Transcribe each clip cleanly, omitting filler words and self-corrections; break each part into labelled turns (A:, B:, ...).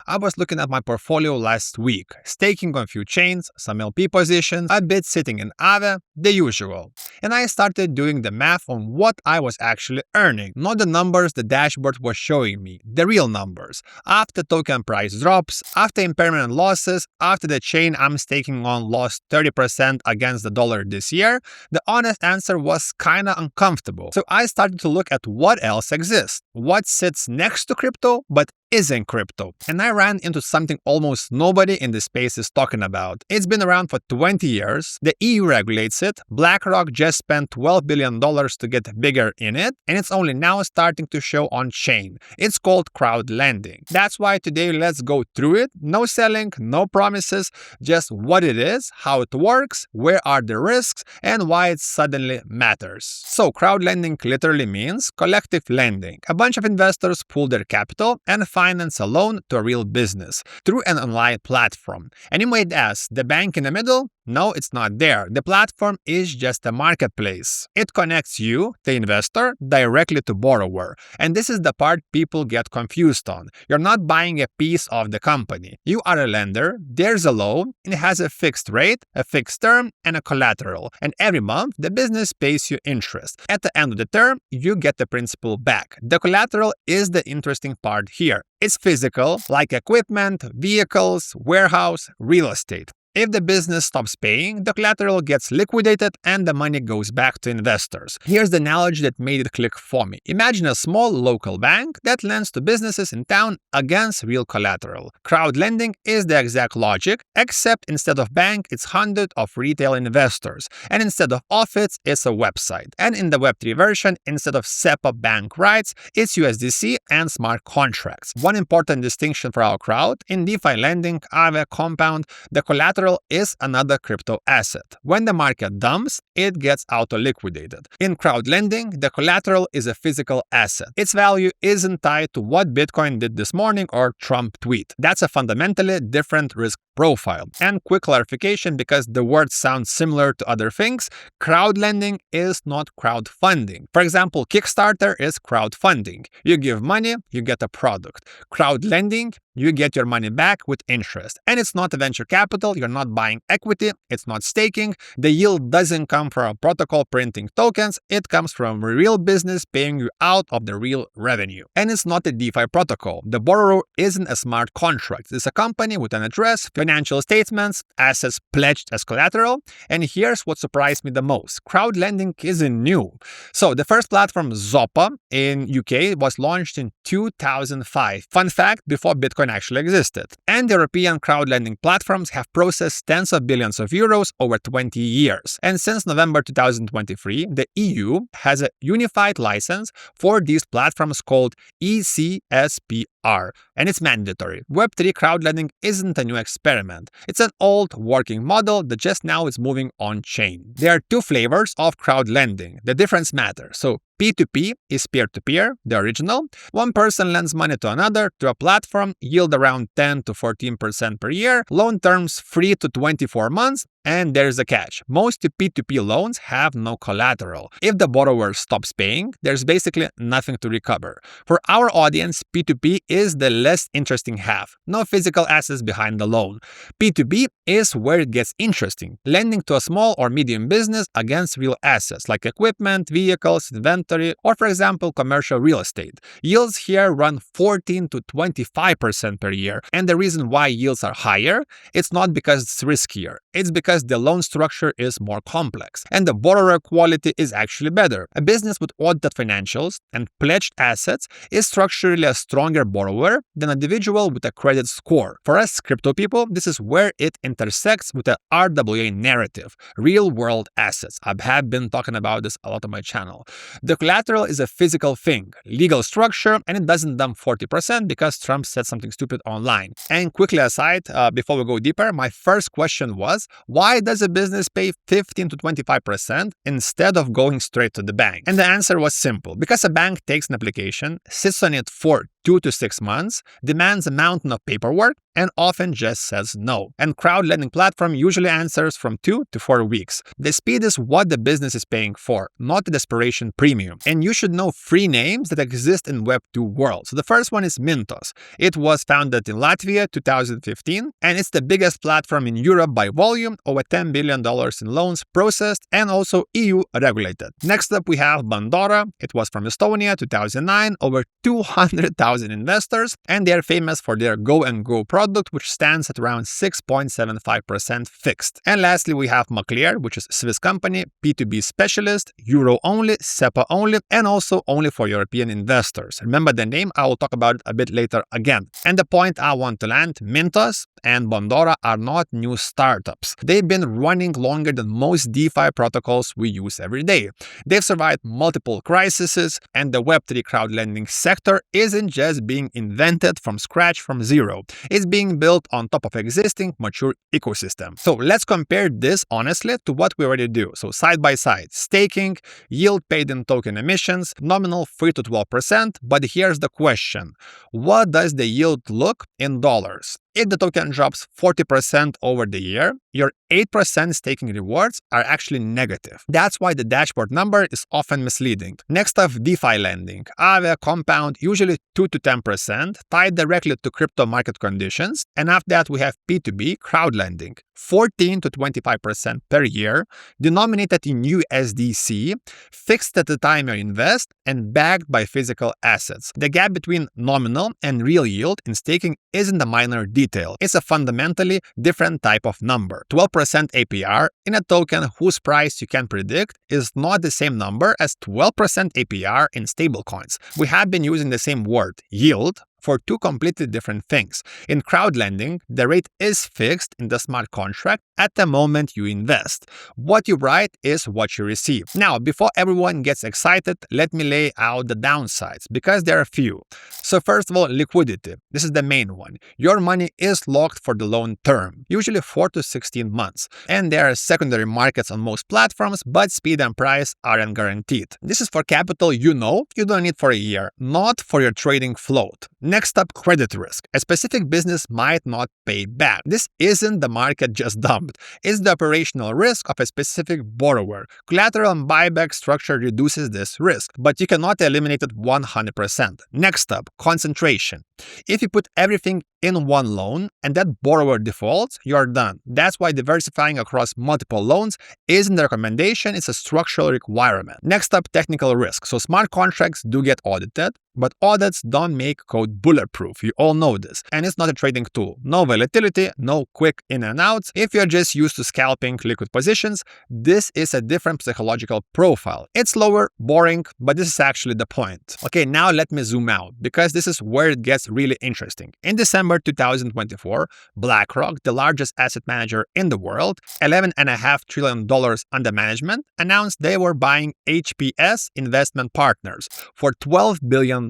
A: I was looking at my portfolio last week, staking on few chains, some LP positions, a bit sitting in Aave, the usual. And I started doing the math on what I was actually earning, not the numbers the dashboard was showing me, the real numbers. After token price drops, after impermanent losses, after the chain I'm staking on lost 30% against the dollar this year, the honest answer was kinda uncomfortable. So I started to look at what else exists, what sits next to crypto but isn't crypto. And I ran into something almost nobody in the space is talking about. It's been around for 20 years, the EU regulates it, BlackRock just spent $12 billion to get bigger in it, and it's only now starting to show on chain. It's called crowdlending. That's why today let's go through it. No selling, no promises, just what it is, how it works, where are the risks, and why it suddenly matters. So crowdlending literally means collective lending. A bunch of investors pool their capital and finance a loan to a real business through an online platform. And you might ask, the bank in the middle? No, it's not there. The platform is just a marketplace. It connects you, the investor, directly to borrower. And this is the part people get confused on. You're not buying a piece of the company. You are a lender, there's a loan, and it has a fixed rate, a fixed term, and a collateral. And every month, the business pays you interest. At the end of the term, you get the principal back. The collateral is the interesting part here. It's physical, like equipment, vehicles, warehouse, real estate. If the business stops paying, the collateral gets liquidated and the money goes back to investors. Here's the analogy that made it click for me. Imagine a small local bank that lends to businesses in town against real collateral. Crowdlending is the exact logic, except instead of bank, it's hundreds of retail investors. And instead of office, it's a website. And in the Web3 version, instead of SEPA bank rights, it's USDC and smart contracts. One important distinction for our crowd, in DeFi lending, Aave, Compound, the collateral is another crypto asset. When the market dumps, it gets auto-liquidated. In crowdlending, the collateral is a physical asset. Its value isn't tied to what Bitcoin did this morning or Trump tweet. That's a fundamentally different risk profile. And quick clarification, because the word sounds similar to other things, crowdlending is not crowdfunding. For example, Kickstarter is crowdfunding. You give money, you get a product. Crowdlending, you get your money back with interest. And it's not a venture capital, you're not buying equity, it's not staking. The yield doesn't come from a protocol printing tokens, it comes from a real business paying you out of the real revenue. And it's not a DeFi protocol. The borrower isn't a smart contract. It's a company with an address, financial statements, assets pledged as collateral. And here's what surprised me the most. Crowdlending isn't new. So the first platform, Zoppa, in UK was launched in 2005. Fun fact, before Bitcoin actually existed. And European crowdlending platforms have processed tens of billions of euros over 20 years. And since November 2023, the EU has a unified license for these platforms called ECSPR, and it's mandatory. Web3 crowdlending isn't a new experiment. It's an old working model that just now is moving on-chain. There are two flavors of crowdlending. The difference matters. So P2P is peer-to-peer, the original. One person lends money to another through a platform, yield around 10 to 14% per year, loan terms 3 to 24 months, and there's a catch. Most P2P loans have no collateral. If the borrower stops paying, there's basically nothing to recover. For our audience, P2P is the less interesting half. No physical assets behind the loan. P2B is where it gets interesting. Lending to a small or medium business against real assets like equipment, vehicles, inventory, or for example, commercial real estate. Yields here run 14 to 25% per year. And the reason why yields are higher, it's not because it's riskier. It's because the loan structure is more complex and the borrower quality is actually better. A business with audited financials and pledged assets is structurally a stronger borrower than an individual with a credit score. For us crypto people, this is where it intersects with the RWA narrative, real-world assets. I have been talking about this a lot on my channel. The collateral is a physical thing, legal structure, and it doesn't dump 40% because Trump said something stupid online. And quickly aside, before we go deeper, my first question was, why does a business pay 15 to 25% instead of going straight to the bank? And the answer was simple. Because a bank takes an application, sits on it for 2 to 6 months, demands a mountain of paperwork, and often just says no. And crowdlending platform usually answers from 2 to 4 weeks. The speed is what the business is paying for, not the desperation premium. And you should know 3 names that exist in Web 2 world. So the first one is Mintos. It was founded in Latvia 2015, and it's the biggest platform in Europe by volume, over $10 billion in loans processed, and also EU regulated. Next up we have Bandora. It was from Estonia 2009, over 200,000 investors, and they are famous for their Go and Grow product, which stands at around 6.75% fixed. And lastly, we have Maclear, which is a Swiss company, P2B specialist, Euro only, SEPA only, and also only for European investors. Remember the name, I will talk about it a bit later again. And the point I want to land, Mintos and Bandora are not new startups. They've been running longer than most DeFi protocols we use every day. They've survived multiple crises, and the Web3 crowdlending sector isn't just being invented from scratch from zero. It's being built on top of existing mature ecosystem. So let's compare this honestly to what we already do. So side by side, staking, yield paid in token emissions, nominal 3 to 12%, but here's the question. What does the yield look in dollars? If the token drops 40% over the year, your 8% staking rewards are actually negative. That's why the dashboard number is often misleading. Next up, DeFi lending. Aave compound usually 2 to 10%, tied directly to crypto market conditions. And after that, we have P2B crowdlending, 14 to 25% per year, denominated in USDC, fixed at the time you invest, and backed by physical assets. The gap between nominal and real yield in staking isn't a minor detail. It's a fundamentally different type of number. 12% APR in a token whose price you can predict is not the same number as 12% APR in stablecoins. We have been using the same word, yield, for 2 completely different things. In crowdlending, the rate is fixed in the smart contract at the moment you invest. What you write is what you receive. Now, before everyone gets excited, let me lay out the downsides, because there are a few. So first of all, liquidity. This is the main one. Your money is locked for the loan term, usually 4 to 16 months. And there are secondary markets on most platforms, but speed and price aren't guaranteed. This is for capital you don't need for a year, not for your trading float. Next up, credit risk. A specific business might not pay back. This isn't the market just dumped. It's the operational risk of a specific borrower. Collateral and buyback structure reduces this risk, but you cannot eliminate it 100%. Next up, concentration. If you put everything in one loan and that borrower defaults, you're done. That's why diversifying across multiple loans isn't a recommendation, it's a structural requirement. Next up, technical risk. So smart contracts do get audited, but audits don't make code bulletproof. You all know this. And it's not a trading tool. No volatility, no quick in and outs. If you're just used to scalping liquid positions, this is a different psychological profile. It's slower, boring, but this is actually the point. Okay, now let me zoom out, because this is where it gets really interesting. In December 2024, BlackRock, the largest asset manager in the world, $11.5 trillion under management, announced they were buying HPS Investment Partners for $12 billion.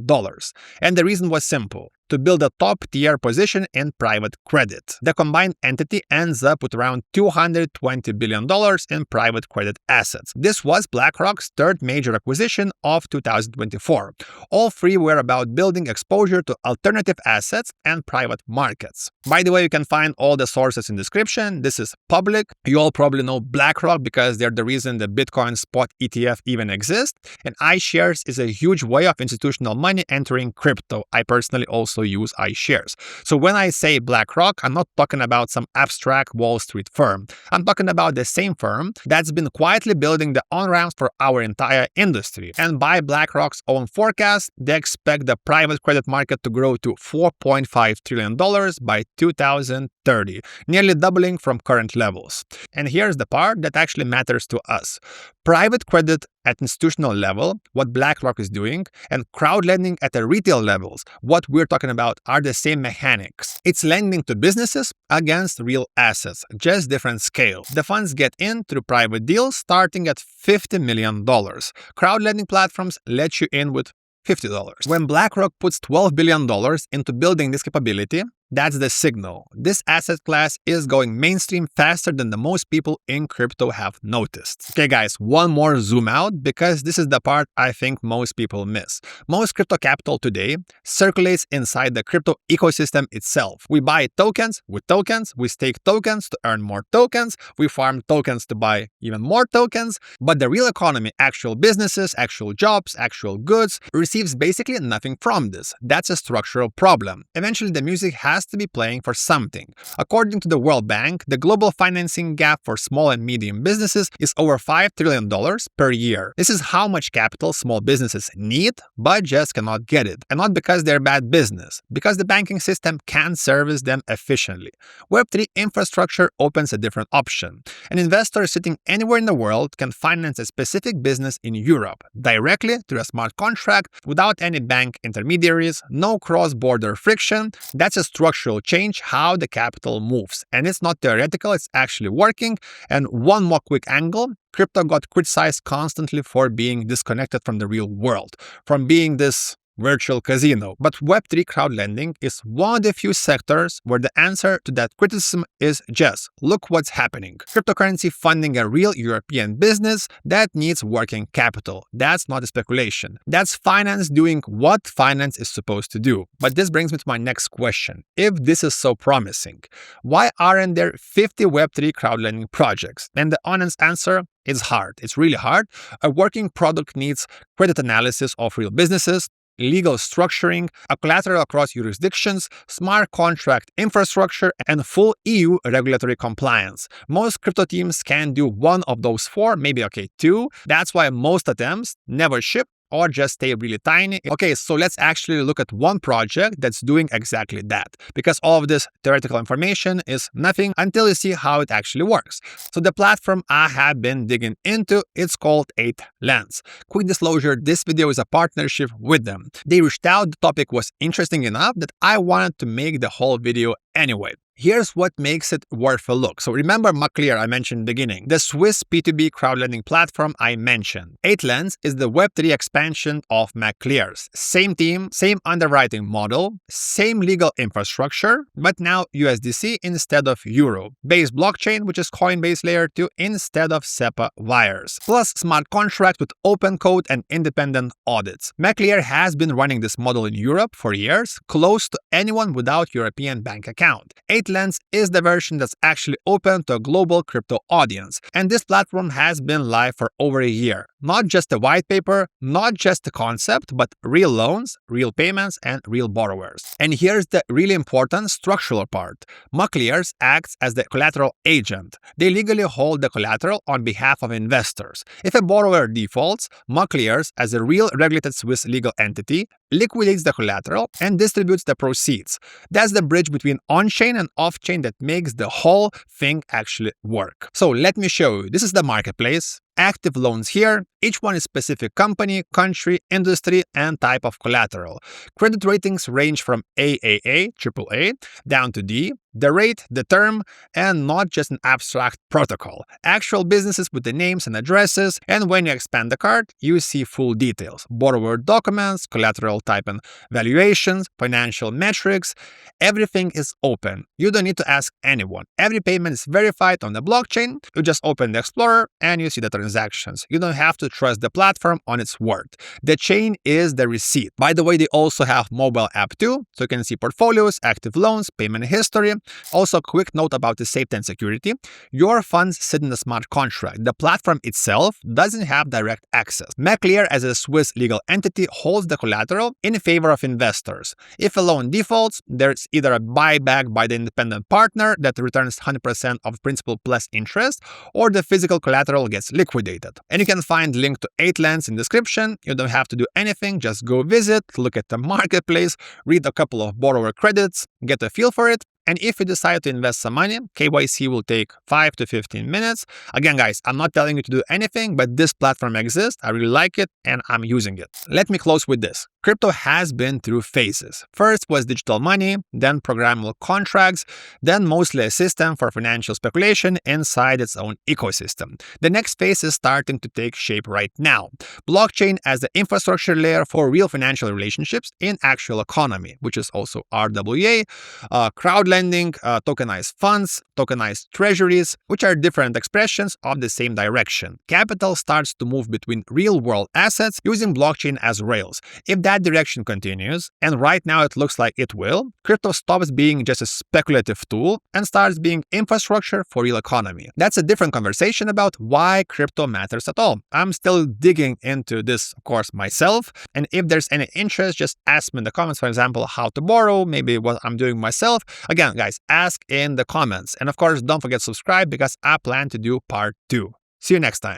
A: And the reason was simple: to build a top-tier position in private credit. The combined entity ends up with around $220 billion in private credit assets. This was BlackRock's 3rd major acquisition of 2024. All 3 were about building exposure to alternative assets and private markets. By the way, you can find all the sources in description. This is public. You all probably know BlackRock because they're the reason the Bitcoin spot ETF even exists. And iShares is a huge way of institutional money entering crypto. I personally also use iShares. So when I say BlackRock, I'm not talking about some abstract Wall Street firm. I'm talking about the same firm that's been quietly building the on-ramps for our entire industry. And by BlackRock's own forecast, they expect the private credit market to grow to $4.5 trillion by 2030, nearly doubling from current levels. And here's the part that actually matters to us. Private credit at institutional level, what BlackRock is doing, and crowdlending at the retail levels, what we're talking about, are the same mechanics. It's lending to businesses against real assets, just different scale. The funds get in through private deals starting at $50 million. Crowdlending platforms let you in with $50. When BlackRock puts $12 billion into building this capability, That's the signal. This asset class is going mainstream faster than the most people in crypto have noticed. Okay guys, one more zoom out because this is the part I think most people miss. Most crypto capital today circulates inside the crypto ecosystem itself. We buy tokens with tokens, we stake tokens to earn more tokens, we farm tokens to buy even more tokens, but the real economy, actual businesses, actual jobs, actual goods, receives basically nothing from this. That's a structural problem. Eventually the music has to be playing for something. According to the World Bank, the global financing gap for small and medium businesses is over $5 trillion per year. This is how much capital small businesses need, but just cannot get it. And not because they're bad business, because the banking system can't service them efficiently. Web3 infrastructure opens a different option. An investor sitting anywhere in the world can finance a specific business in Europe directly through a smart contract without any bank intermediaries, no cross-border friction. That's a structural change how the capital moves. And it's not theoretical, it's actually working. And one more quick angle. Crypto got criticized constantly for being disconnected from the real world, from being this virtual casino. But Web3 crowdlending is one of the few sectors where the answer to that criticism is just, look what's happening. Cryptocurrency funding a real European business that needs working capital. That's not a speculation. That's finance doing what finance is supposed to do. But this brings me to my next question. If this is so promising, why aren't there 50 Web3 crowdlending projects? And the honest answer, it's hard. It's really hard. A working product needs credit analysis of real businesses, legal structuring, a collateral across jurisdictions, smart contract infrastructure, and full EU regulatory compliance. Most crypto teams can do one of those four, maybe two. That's why most attempts never ship or just stay really tiny. Okay, so let's actually look at one project that's doing exactly that, because all of this theoretical information is nothing until you see how it actually works. So the platform I have been digging into, it's called 8Lens. Quick disclosure, this video is a partnership with them. They reached out, the topic was interesting enough that I wanted to make the whole video anyway. Here's what makes it worth a look. So remember Maclear I mentioned in the beginning, the Swiss P2B crowdlending platform I mentioned. 8Lens is the Web3 expansion of Maclear's. Same team, same underwriting model, same legal infrastructure, but now USDC instead of Euro. Base blockchain, which is Coinbase layer 2 instead of SEPA wires. Plus smart contract with open code and independent audits. Maclear has been running this model in Europe for years, close to anyone without European bank account. 8Lens is the version that's actually open to a global crypto audience. And this platform has been live for over a year. Not just a white paper, not just a concept, but real loans, real payments, and real borrowers. And here's the really important structural part. Maclears acts as the collateral agent. They legally hold the collateral on behalf of investors. If a borrower defaults, Maclears, as a real regulated Swiss legal entity, liquidates the collateral and distributes the proceeds. That's the bridge between on-chain and off-chain that makes the whole thing actually work. So let me show you. This is the marketplace. Active loans here. Each one is specific company, country, industry, and type of collateral. Credit ratings range from AAA, AAA, down to D. The rate, the term, and not just an abstract protocol. Actual businesses with the names and addresses, and when you expand the card, you see full details. Borrower documents, collateral type and valuations, financial metrics. Everything is open. You don't need to ask anyone. Every payment is verified on the blockchain. You just open the Explorer and you see the transactions. You don't have to trust the platform on its word. The chain is the receipt. By the way, they also have mobile app too, so you can see portfolios, active loans, payment history. Also, quick note about the safety and security. Your funds sit in a smart contract. The platform itself doesn't have direct access. Maclear, as a Swiss legal entity, holds the collateral in favor of investors. If a loan defaults, there's either a buyback by the independent partner that returns 100% of principal plus interest, or the physical collateral gets liquidated. And you can find link to 8Lens in description. You don't have to do anything, just go visit, look at the marketplace, read a couple of borrower credits, get a feel for it. And if you decide to invest some money, KYC will take 5 to 15 minutes. Again, guys, I'm not telling you to do anything, but this platform exists. I really like it and I'm using it. Let me close with this. Crypto has been through phases. First was digital money, then programmable contracts, then mostly a system for financial speculation inside its own ecosystem. The next phase is starting to take shape right now. Blockchain as the infrastructure layer for real financial relationships in actual economy, which is also RWA, crowdlending, tokenized funds, tokenized treasuries, which are different expressions of the same direction. Capital starts to move between real-world assets using blockchain as rails. If that direction continues, and right now it looks like it will, crypto stops being just a speculative tool and starts being infrastructure for real economy. That's a different conversation about why crypto matters at all. I'm still digging into this, of course, myself, and if there's any interest, just ask me in the comments, for example, how to borrow, maybe what I'm doing myself. Again, guys, ask in the comments. And of course, don't forget to subscribe because I plan to do part 2. See you next time.